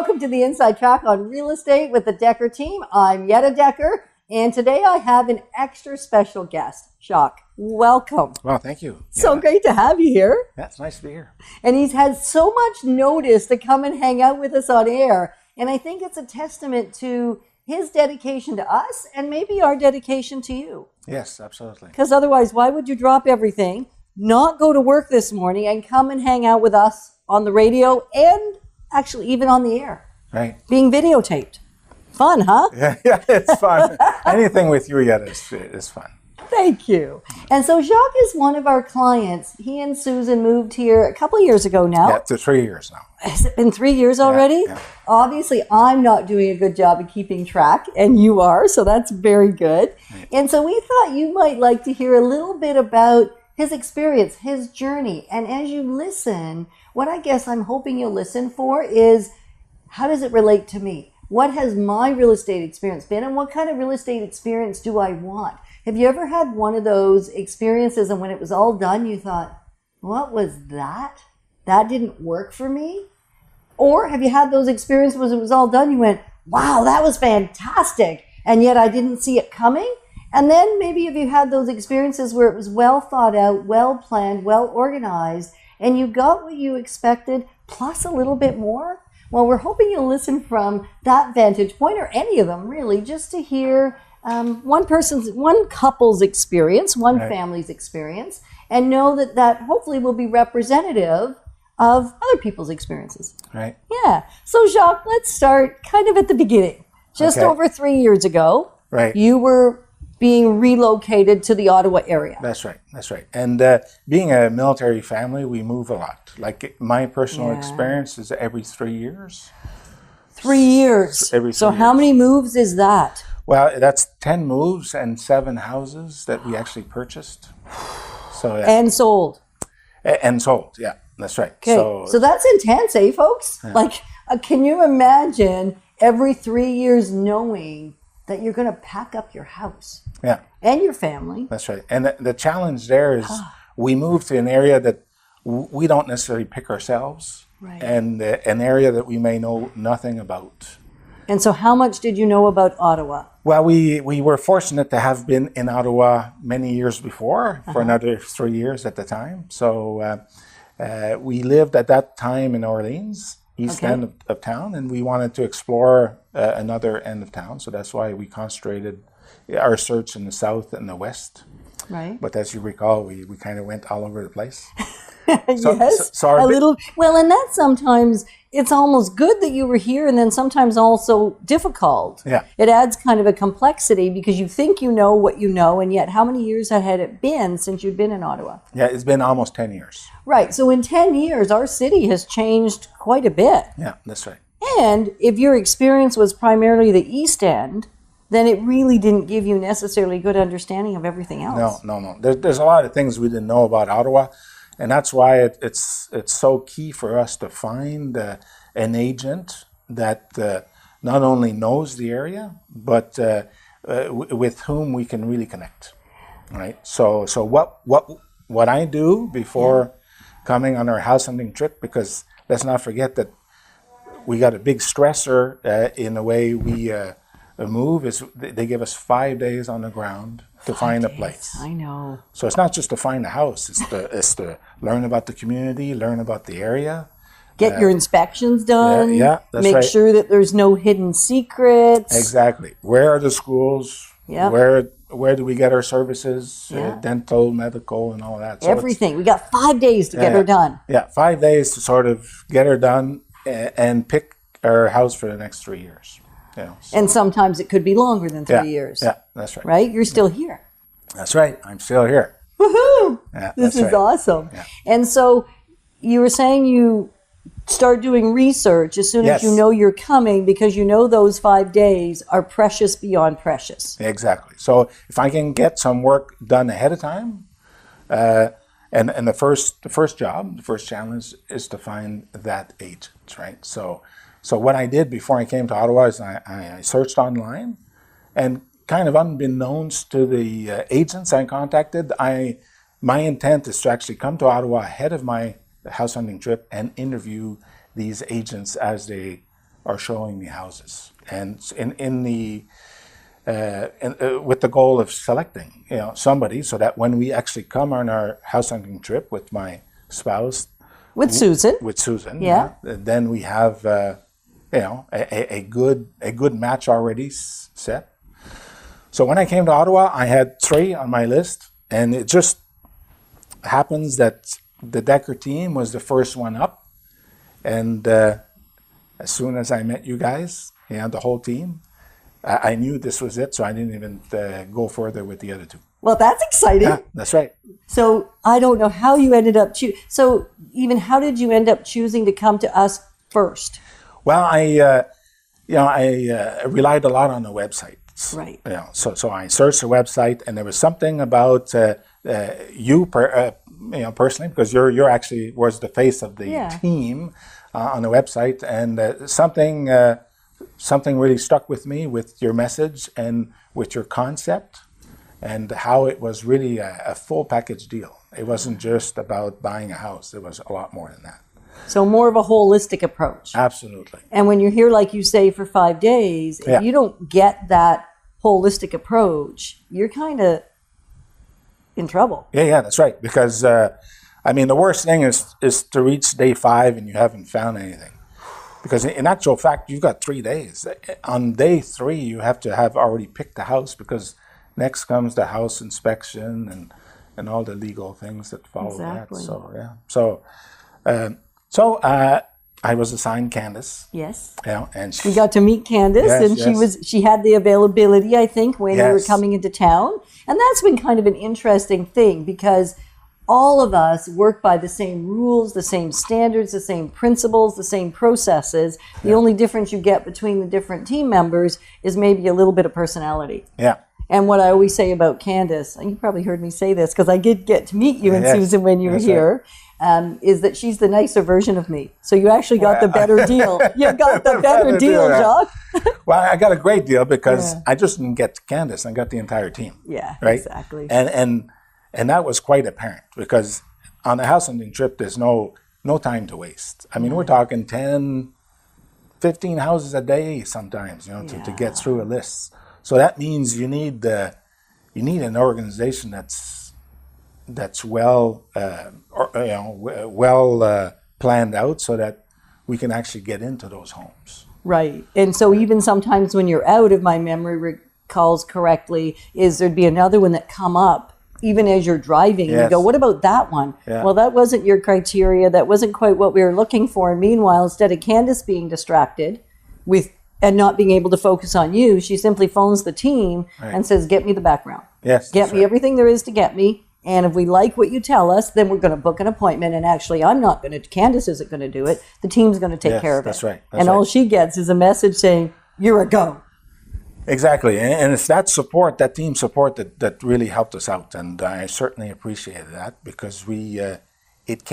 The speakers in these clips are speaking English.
welcome to the Inside Track on Real Estate with the Dekker Team. I'm Yetta Dekker, and today I have an extra special guest, Jacques. Welcome. Well, thank you. So great to have you here. Yeah, it's nice to be here. And he's had so much notice to come and hang out with us on air, and I think it's a testament to his dedication to us and maybe our dedication to you. Yes, absolutely. Because otherwise, why would you drop everything, not go to work this morning, and come and hang out with us on the radio and actually even on the air? Right. Being videotaped. Fun, huh? Yeah, it's fun. Anything with you yet is fun. Thank you. And so Jacques is one of our clients. He and Susan moved here a couple of years ago now. Yeah, to 3 years now. Has it been 3 years already? Yeah. Obviously, I'm not doing a good job of keeping track, and you are, so that's very good. Right. And so we thought you might like to hear a little bit about his experience, his journey. And as you listen, what I guess I'm hoping you'll listen for is, how does it relate to me? What has my real estate experience been, and what kind of real estate experience do I want? Have you ever had one of those experiences and when it was all done, you thought, what was that? That didn't work for me? Or have you had those experiences when it was all done, you went, wow, that was fantastic, and yet I didn't see it coming? And then maybe have you had those experiences where it was well thought out, well planned, well organized, and you got what you expected plus a little bit more? Well, we're hoping you'll listen from that vantage point, or any of them really, just to hear one couple's experience, one family's experience, and know that hopefully will be representative of other people's experiences. Right. Yeah. So Jacques, let's start kind of at the beginning. Just over 3 years ago, you were being relocated to the Ottawa area. That's right. And being a military family, we move a lot. Like my personal experience is every 3 years. 3 years. Every 3 so years. How many moves is that? Well, that's 10 moves and 7 houses that we actually purchased. So and sold. And sold, yeah, that's right. Okay, so that's intense, eh, folks? Yeah. Like, can you imagine every 3 years knowing that you're going to pack up your house? Yeah. And your family. That's right. And the challenge there is we moved to an area that we don't necessarily pick ourselves, and an area that we may know nothing about. And so how much did you know about Ottawa? Well, we were fortunate to have been in Ottawa many years before, for another 3 years at the time. So we lived at that time in Orleans, east end of town, and we wanted to explore another end of town. So that's why we concentrated our search in the south and the west. Right. But as you recall, we kind of went all over the place. Yes, a little. Well, and that sometimes it's almost good that you were here, and then sometimes also difficult. Yeah, it adds kind of a complexity because you think you know what you know, and yet how many years had it been since you'd been in Ottawa? Yeah, it's been almost 10 years. Right. So in 10 years, our city has changed quite a bit. Yeah, that's right. And if your experience was primarily the East End, then it really didn't give you necessarily good understanding of everything else. No. There's a lot of things we didn't know about Ottawa. And that's why it's so key for us to find an agent that not only knows the area, but with whom we can really connect, right? So what I do before coming on our house hunting trip, because let's not forget that we got a big stressor in the way we move, is they give us 5 days on the ground to find a place. I know. So it's not just to find a house, it's to learn about the community, learn about the area. Get your inspections done. Yeah, that's Make right. sure that there's no hidden secrets. Exactly. Where are the schools? Yeah. Where do we get our services? Dental, medical, and all that. So everything. We got 5 days to get her done. Yeah, 5 days to sort of get her done and pick our house for the next 3 years. And sometimes it could be longer than 3 years. Yeah, that's right. Right? You're still here. That's right. I'm still here. Woohoo! Yeah, this is awesome. Yeah. And so you were saying you start doing research as soon as you know you're coming, because you know those 5 days are precious beyond precious. Exactly. So if I can get some work done ahead of time, and the first job, the first challenge is to find that agent, right? So what I did before I came to Ottawa is I searched online, and kind of unbeknownst to the agents I contacted, my intent is to actually come to Ottawa ahead of my house hunting trip and interview these agents as they are showing me houses, and with the goal of selecting, somebody, so that when we actually come on our house hunting trip with my spouse, With Susan. yeah, then we have a good match already set. So when I came to Ottawa, I had 3 on my list, and it just happens that the Dekker Team was the first one up, and as soon as I met you guys, the whole team, I knew this was it, so I didn't even go further with the other 2. Well, that's exciting. Yeah, that's right. So I don't know how you ended up So even how did you end up choosing to come to us first? Well, I relied a lot on the website. Right. So I searched the website, and there was something about you, personally, because you're actually was the face of the team on the website, and something really stuck with me with your message and with your concept, and how it was really a full package deal. It wasn't just about buying a house; it was a lot more than that. So more of a holistic approach. Absolutely. And when you're here, like you say, for 5 days, if you don't get that holistic approach, you're kind of in trouble. Yeah, that's right. Because, the worst thing is to reach day 5 and you haven't found anything. Because in actual fact, you've got 3 days. On day 3, you have to have already picked the house, because next comes the house inspection and all the legal things that follow that. So, yeah. So I was assigned Candace. Yes. And we got to meet Candace, and she had the availability, I think, when we were coming into town. And that's been kind of an interesting thing, because all of us work by the same rules, the same standards, the same principles, the same processes. The only difference you get between the different team members is maybe a little bit of personality. Yeah. And what I always say about Candace, and you probably heard me say this because I did get to meet you and Susan when you were here, is that she's the nicer version of me. So you actually got the better deal. You got the better deal, Jacques. Well, I got a great deal because I just didn't get Candace, I got the entire team. Yeah, right? Exactly. And that was quite apparent, because on the house hunting trip, there's no time to waste. We're talking 10, 15 houses a day sometimes, to get through a list. So that means you need an organization that's well planned out, so that we can actually get into those homes. Right. And so even sometimes when you're out, if my memory recalls correctly, there'd be another one that come up even as you're driving. You go, what about that one? Yeah. Well, that wasn't your criteria. That wasn't quite what we were looking for. And meanwhile, instead of Candace being distracted and not being able to focus on you, she simply phones the team and says, get me the background. Yes, get me everything there is to get me. And if we like what you tell us, then we're going to book an appointment. And actually, Candace isn't going to do it. The team's going to take care of it. That's right. All she gets is a message saying, you're a go. Exactly. And it's that support, that team support, that really helped us out. And I certainly appreciated that, because it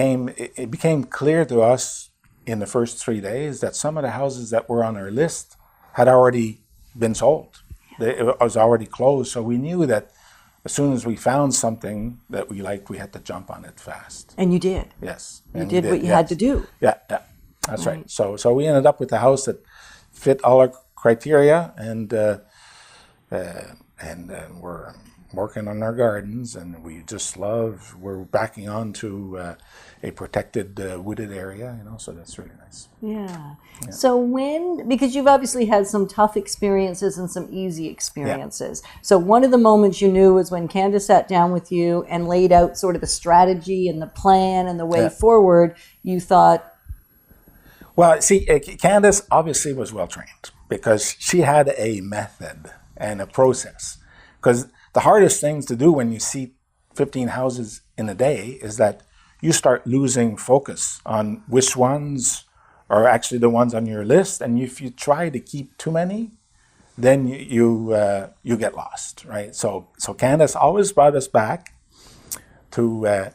became clear to us in the first 3 days that some of the houses that were on our list had already been sold. It was already closed. So we knew that as soon as we found something that we liked, we had to jump on it fast. And you did. Yes. You did what you had to do. Yeah. That's right. So we ended up with a house that fit all our criteria, and we're working on our gardens, and we're backing onto a protected wooded area, so that's really nice. Yeah. So because you've obviously had some tough experiences and some easy experiences. Yeah. So one of the moments you knew was when Candace sat down with you and laid out sort of the strategy and the plan and the way forward. You thought, well, see, Candace obviously was well trained, because she had a method and a process. Because the hardest things to do when you see 15 houses in a day is that you start losing focus on which ones are actually the ones on your list. And if you try to keep too many, then you get lost, right? So Candace always brought us back to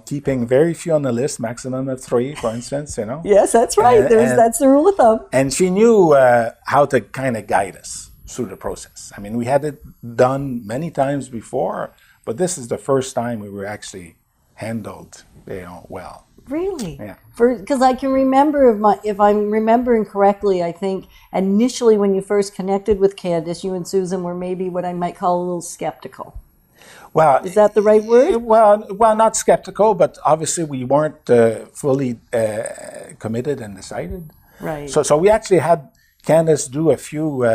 keeping very few on the list, maximum of 3, for instance. Yes, that's right. That's the rule of thumb. And she knew how to kind of guide us through the process. We had it done many times before, but this is the first time we were actually handled, well. Really? Yeah. Because I can remember, if I'm remembering correctly, I think initially when you first connected with Candace, you and Susan were maybe what I might call a little skeptical. Well, Is that the right word? Well, not skeptical, but obviously we weren't fully committed and decided. Right. So we actually had Candace do a few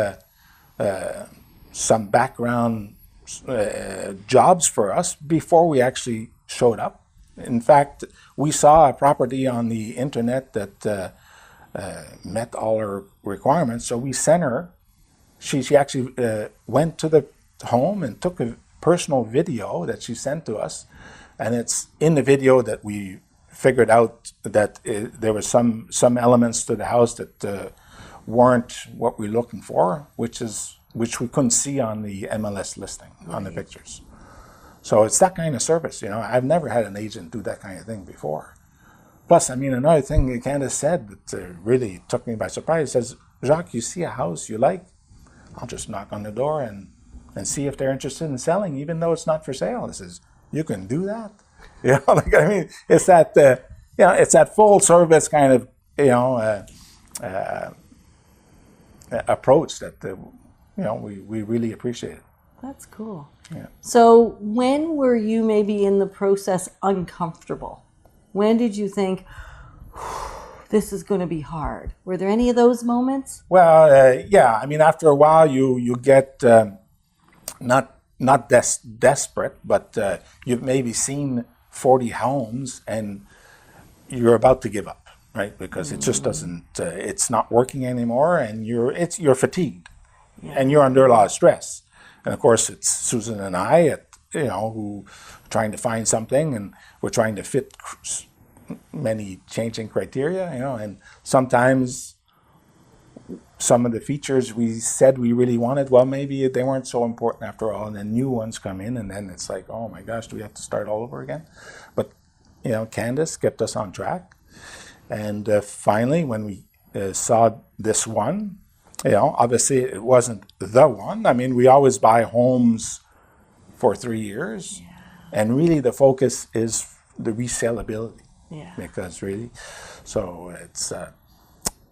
some background jobs for us before we actually showed up. In fact, we saw a property on the internet that met all our requirements, so we sent her. She actually went to the home and took a personal video that she sent to us, and it's in the video that we figured out that there were some elements to the house that weren't what we're looking for, which we couldn't see on the MLS listing on the pictures. So it's that kind of service, I've never had an agent do that kind of thing before. Plus, I mean, another thing that Candace said that really took me by surprise, says, Jacques, you see a house you like, I'll just knock on the door and see if they're interested in selling, even though it's not for sale. He says, you can do that? It's that, it's that full service kind of, approach that, we really appreciate it. That's cool. Yeah. So when were you maybe in the process uncomfortable? When did you think, this is going to be hard? Were there any of those moments? Well, yeah. I mean, after a while, you get not desperate, but you've maybe seen 40 homes and you're about to give up, right? Because it just doesn't. It's not working anymore, and you're fatigued, and you're under a lot of stress. And of course, it's Susan and I who trying to find something, and we're trying to fit many changing criteria, and sometimes some of the features we said we really wanted, well, maybe they weren't so important after all, and then new ones come in, and then it's like, oh my gosh, do we have to start all over again? But, Candace kept us on track. And finally, when we saw this one, obviously it wasn't the one. I mean, we always buy homes for 3 years, and really the focus is the resaleability. Yeah. Because really, so it's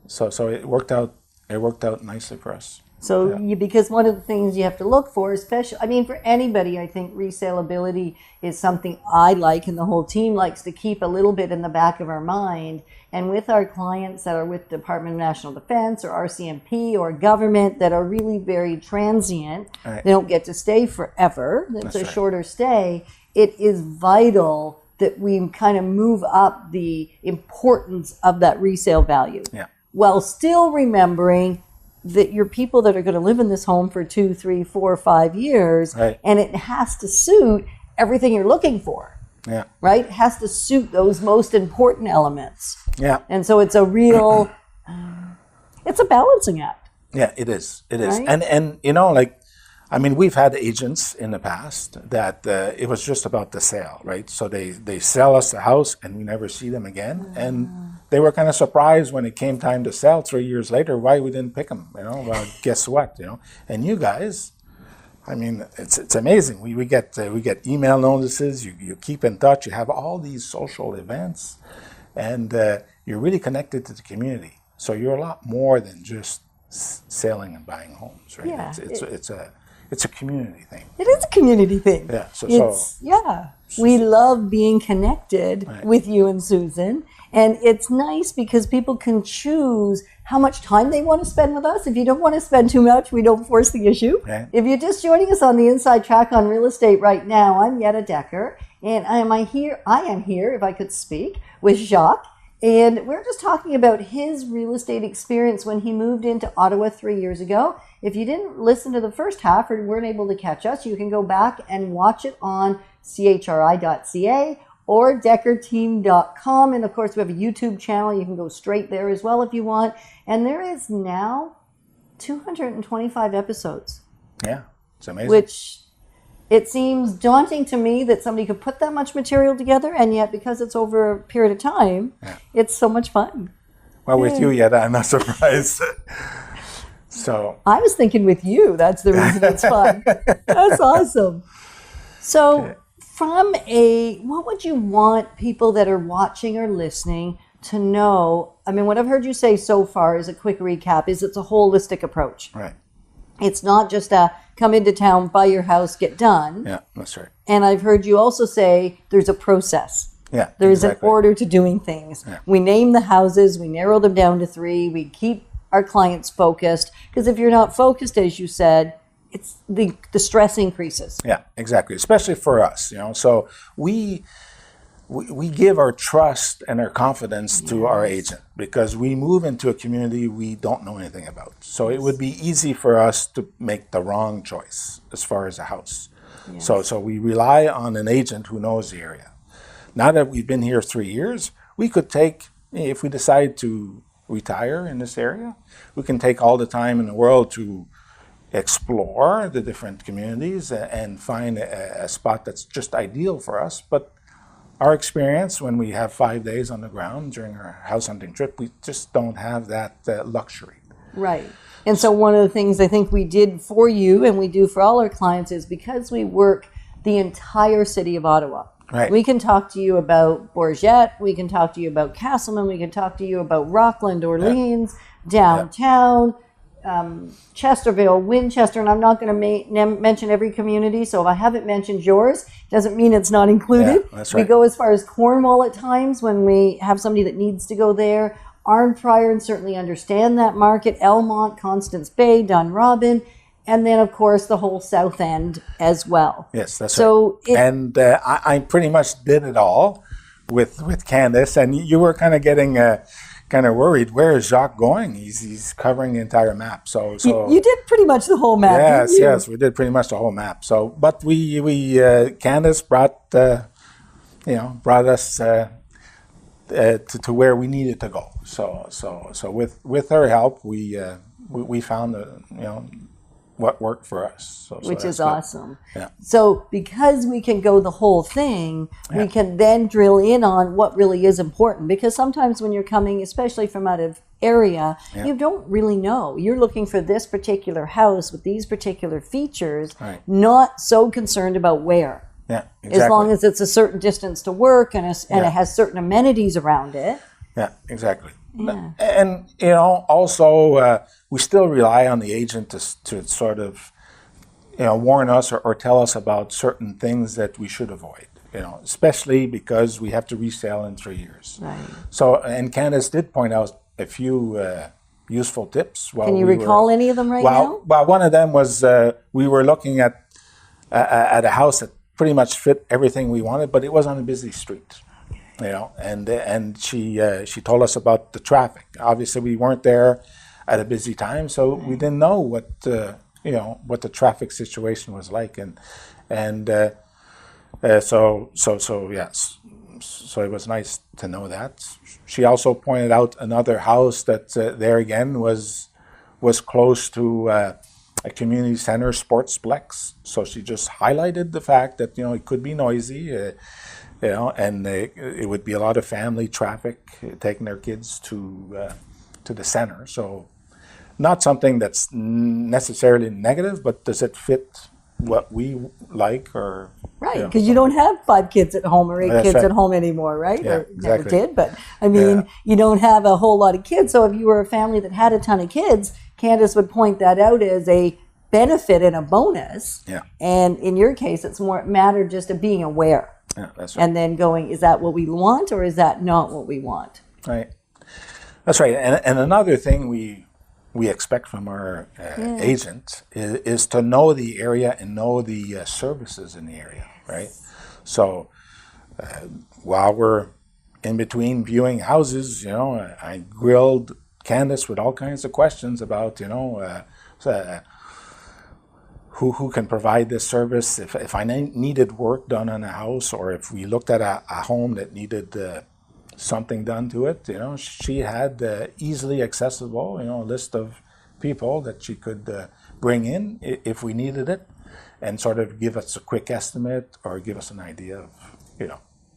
so it worked out. It worked out nicely for us. So because one of the things you have to look for, especially, for anybody, I think resaleability is something I like, and the whole team likes to keep a little bit in the back of our mind. And with our clients that are with Department of National Defense or RCMP or government that are really very transient, right. They don't get to stay forever. It's a shorter stay. It is vital that we kind of move up the importance of that resale value. Yeah. While still remembering that you're people that are going to live in this home for 2, 3, 4, 5 years, right. And it has to suit everything you're looking for. Yeah. Right? It has to suit those most important elements. Yeah. And so it's a real, it's a balancing act. Yeah, it is. It is. Right? And we've had agents in the past that it was just about the sale, right? So they sell us the house and we never see them again. And they were kind of surprised when it came time to sell 3 years later why we didn't pick them. Well, guess what? And you guys, it's amazing. We get email notices. You keep in touch. You have all these social events, and you're really connected to the community. So you're a lot more than just selling and buying homes, right? Yeah, it's a community thing. It is a community thing. Yeah. We love being connected right. with you and Susan. And it's nice because people can choose how much time they want to spend with us. If you don't want to spend too much, we don't force the issue. Okay. If you're just joining us on the Inside Track on Real Estate right now, I'm Yetta Dekker. And I am here, if I could speak, with Jacques. And we're just talking about his real estate experience when he moved into Ottawa 3 years ago. If you didn't listen to the first half or weren't able to catch us, you can go back and watch it on chri.ca or dekkerteam.com. And of course, we have a YouTube channel. You can go straight there as well if you want. And there is now 225 episodes. Yeah, it's amazing. Which it seems daunting to me that somebody could put that much material together, and yet because it's over a period of time, it's so much fun. Well, with you, Yetta, I'm not surprised. So I was thinking with you, that's the reason it's fun. That's awesome. So what would you want people that are watching or listening to know? I mean, what I've heard you say so far is a quick recap is it's a holistic approach. Right. It's not just a come into town, buy your house, get done. Yeah, that's right. And I've heard you also say there's a process. Yeah, There's exactly. an order to doing things. Yeah. We name the houses, we narrow them down to 3, we keep our clients focused. Because if you're not focused, as you said, it's the stress increases. Yeah, exactly. Especially for us, So we give our trust and our confidence to our agent because we move into a community we don't know anything about. So it would be easy for us to make the wrong choice as far as a house. Yes. So we rely on an agent who knows the area. Now that we've been here 3 years, we could take, if we decide to retire in this area, we can take all the time in the world to explore the different communities and find a spot that's just ideal for us. But our experience when we have 5 days on the ground during our house hunting trip, we just don't have that luxury. Right. And so one of the things I think we did for you and we do for all our clients is because we work the entire city of Ottawa. Right. We can talk to you about Bourget, we can talk to you about Castleman, we can talk to you about Rockland, Orleans, downtown, Chesterville, Winchester, and I'm not going to mention every community, so if I haven't mentioned yours, doesn't mean it's not included. Yeah, that's right. We go as far as Cornwall at times when we have somebody that needs to go there. Arnprior, and certainly understand that market, Elmont, Constance Bay, Dunrobin, and then, of course, the whole South End as well. Yes, that's so right. And I pretty much did it all with Candace, and you were kind of getting kind of worried. Where is Jacques going? He's covering the entire map. So you did pretty much the whole map. Yes, didn't you? yes, we did pretty much the whole map. So, but we Candace brought us to where we needed to go. So with her help, we found what worked for us. So which is good. awesome. Yeah. So because we can go the whole thing, we can then drill in on what really is important. Because sometimes when you're coming, especially from out of area, you don't really know. You're looking for this particular house with these particular features, not so concerned about where. Yeah, exactly. As long as it's a certain distance to work and it has certain amenities around it. Yeah, exactly. Yeah. And also we still rely on the agent to sort of warn us or tell us about certain things that we should avoid. Especially because we have to resell in 3 years. Right. So, and Candace did point out a few useful tips. Can you recall any of them now? Well, one of them was we were looking at a house that pretty much fit everything we wanted, but it was on a busy street. And she told us about the traffic. Obviously, we weren't there at a busy time, so we didn't know what the traffic situation was like, so it was nice to know that. She also pointed out another house that there again was close to a community center sportsplex. So she just highlighted the fact that it could be noisy. And it would be a lot of family traffic taking their kids to the center. So not something that's necessarily negative, but does it fit what we like or... Right, because you don't have 5 kids at home or 8 kids at home anymore, right? Yeah, or never exactly. did, but I mean, you don't have a whole lot of kids. So if you were a family that had a ton of kids, Candace would point that out as a benefit and a bonus. Yeah. And in your case, it's more a matter just of being aware. Yeah, that's right. And then going, is that what we want or is that not what we want? Right. That's right. And another thing we expect from our agent is to know the area and know the services in the area, right? So while we're in between viewing houses, I grilled Candace with all kinds of questions about, who can provide this service, if I needed work done on a house, or if we looked at a home that needed something done to it. She had easily accessible, a list of people that she could bring in if we needed it, and sort of give us a quick estimate or give us an idea of,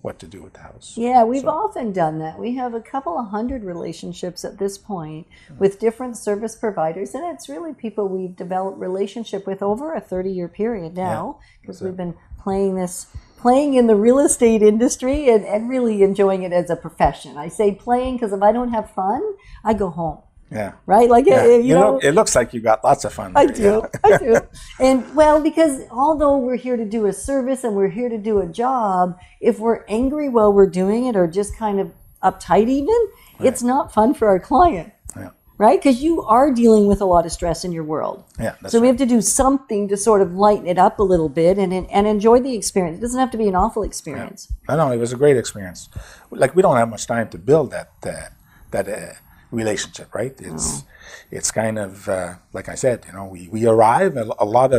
what to do with the house. Yeah, we've often done that. We have a couple of hundred relationships at this point with different service providers, and it's really people we've developed relationship with over a 30-year period now, because we've been playing this playing in the real estate industry and really enjoying it as a profession. I say playing because if I don't have fun, I go home. Yeah. Right? Like, Yeah. you know, It looks like you got lots of fun. I There, do. I do. And well, because although we're here to do a service and we're here to do a job, if we're angry while we're doing it or just kind of uptight even, it's not fun for our client. Yeah. Right? Because you are dealing with a lot of stress in your world. Yeah. That's So we right. have to do something to sort of lighten it up a little bit and enjoy the experience. It doesn't have to be an awful experience. I know it was a great experience. Like we don't have much time to build that relationship, right? It's kind of like I said, you know, we arrive a lot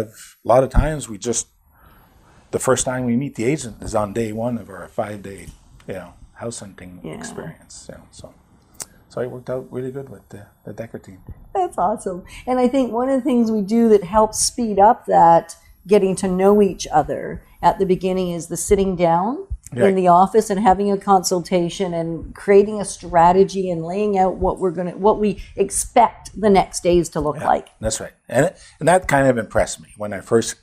of times we just the first time we meet the agent is on day one of our 5-day, you know, house hunting experience. You know, so it worked out really good with the Dekker team. That's awesome. And I think one of the things we do that helps speed up that getting to know each other at the beginning is the sitting down in the office and having a consultation and creating a strategy and laying out what we expect the next days to look like. That's right. And that kind of impressed me when I first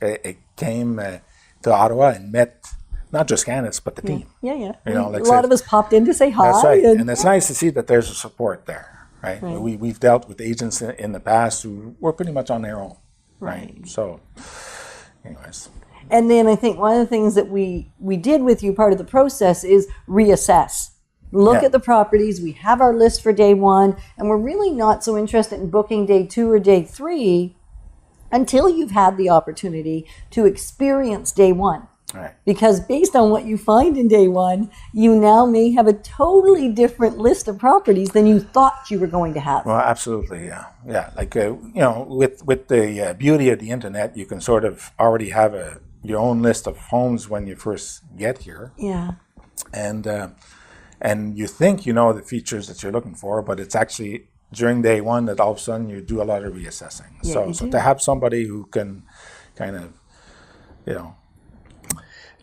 came to Ottawa and met not just candidates, but the team. Yeah, yeah. You know, like a lot of us popped in to say hi. That's right. And it's nice to see that there's a support there, right? We've dealt with agents in the past who were pretty much on their own, right? So, anyways. And then I think one of the things that we did with you, part of the process, is reassess. Look at the properties. We have our list for day one, and we're really not so interested in booking day 2 or day 3 until you've had the opportunity to experience day 1. Right. Because based on what you find in day 1, you now may have a totally different list of properties than you thought you were going to have. Well, absolutely, yeah. Like you know, with the beauty of the internet, you can sort of already have your own list of homes when you first get here. Yeah. And you think you know the features that you're looking for, but it's actually during day 1 that all of a sudden you do a lot of reassessing. Yeah, So to have somebody who can kind of, you know,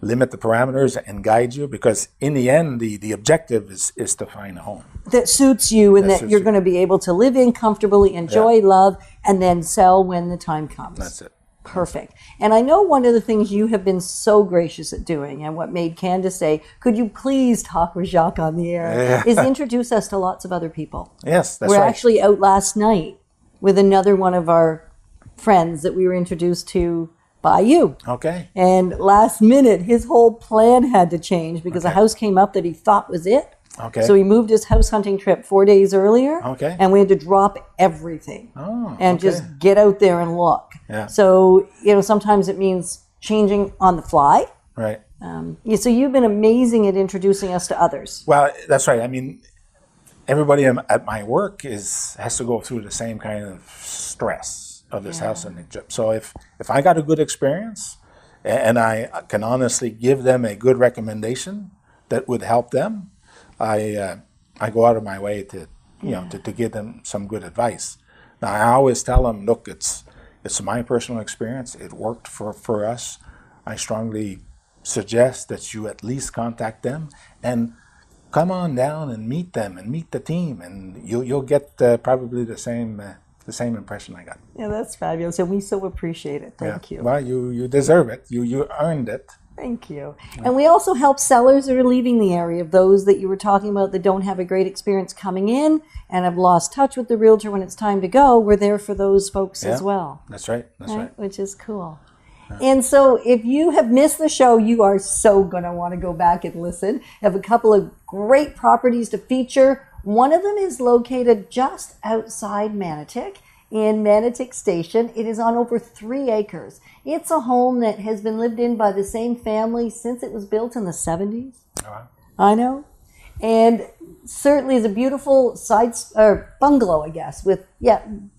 limit the parameters and guide you, because in the end, the objective is to find a home that suits you and that suits you're you. going to be able to live in comfortably, enjoy, love, and then sell when the time comes. That's it. Perfect. And I know one of the things you have been so gracious at doing, and what made Candace say, could you please talk with Jacques on the air, is introduce us to lots of other people. Yes, that's We're right. actually out last night with another one of our friends that we were introduced to by you. Okay. And last minute, his whole plan had to change because a house came up that he thought was it. Okay. So he moved his house hunting trip 4 days earlier. Okay. And we had to drop everything and just get out there and look. Yeah. So, you know, sometimes it means changing on the fly. Right. So you've been amazing at introducing us to others. Well, that's right. I mean, everybody at my work has to go through the same kind of stress of this house hunting trip. So if I got a good experience and I can honestly give them a good recommendation that would help them, I go out of my way to to give them some good advice. Now I always tell them, look, it's my personal experience. It worked for us. I strongly suggest that you at least contact them and come on down and meet them and meet the team, and you'll get probably the same impression I got. Yeah, that's fabulous. And we so appreciate it. Thank you. Well, you deserve it. You earned it. Thank you. And we also help sellers that are leaving the area, of those that you were talking about that don't have a great experience coming in and have lost touch with the realtor when it's time to go. We're there for those folks as well. That's right. That's right. Which is cool. And so if you have missed the show, you are so going to want to go back and listen. I have a couple of great properties to feature. One of them is located just outside Manotick, in Manotick Station. It is on over 3 acres. It's a home that has been lived in by the same family since it was built in the 70s. Wow. I know. And certainly is a beautiful bungalow, I guess, with,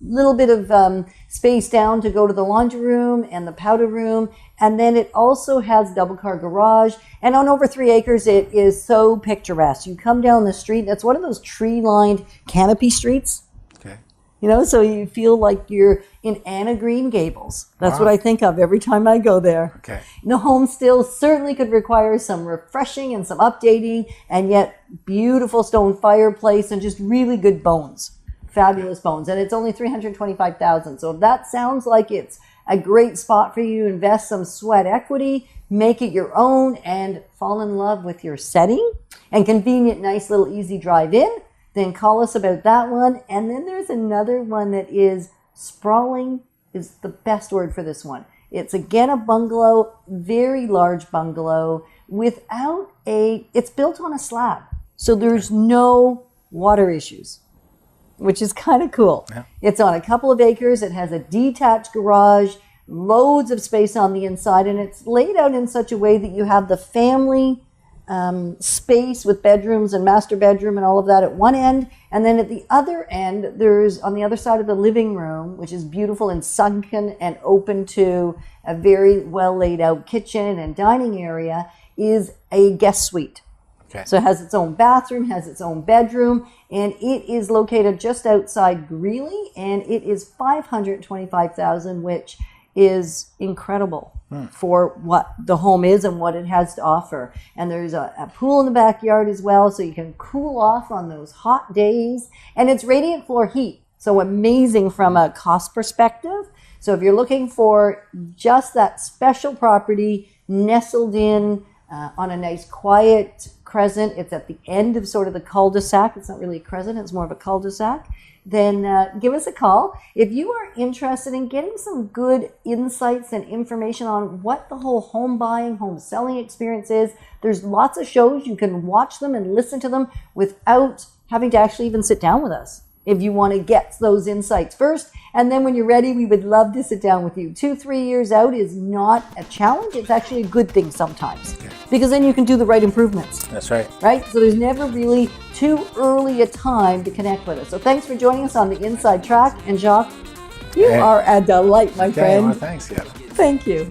little bit of space down to go to the laundry room and the powder room. And then it also has double car garage. And on over 3 acres, it is so picturesque. You come down the street, that's one of those tree-lined canopy streets. Okay. You know, so you feel like you're in Anna Green Gables. That's what I think of every time I go there. Okay. The home still certainly could require some refreshing and some updating, and yet beautiful stone fireplace and just really good bones. Fabulous bones. And it's only $325,000. So if that sounds like it's a great spot for you to invest some sweat equity, make it your own, and fall in love with your setting. And convenient, nice little easy drive in. Then call us about that one. And then there's another one that is sprawling, is the best word for this one. It's again a bungalow, very large bungalow, it's built on a slab. So there's no water issues, which is kind of cool. Yeah. It's on a couple of acres. It has a detached garage, loads of space on the inside, and it's laid out in such a way that you have the family space with bedrooms and master bedroom and all of that at one end. And then at the other end, there's on the other side of the living room, which is beautiful and sunken and open to a very well laid out kitchen and dining area, is a guest suite. Okay. So it has its own bathroom, has its own bedroom, and it is located just outside Greeley, and it is $525,000, which is incredible for what the home is and what it has to offer. And there's a pool in the backyard as well, so you can cool off on those hot days. And it's radiant floor heat, so amazing from a cost perspective. So if you're looking for just that special property nestled in on a nice quiet crescent, it's at the end of sort of the cul-de-sac. It's not really a crescent, it's more of a cul-de-sac. Then give us a call. If you are interested in getting some good insights and information on what the whole home buying, home selling experience is, there's lots of shows. You can watch them and listen to them without having to actually even sit down with us. If you want to get those insights first, and then when you're ready, we would love to sit down with you. 2-3 years out is not a challenge. It's actually a good thing sometimes, because then you can do the right improvements. That's right. Right? So there's never really too early a time to connect with us. So thanks for joining us on the Inside Track. And Jacques, you are a delight, my friend. Well, thanks, yeah. Thank you.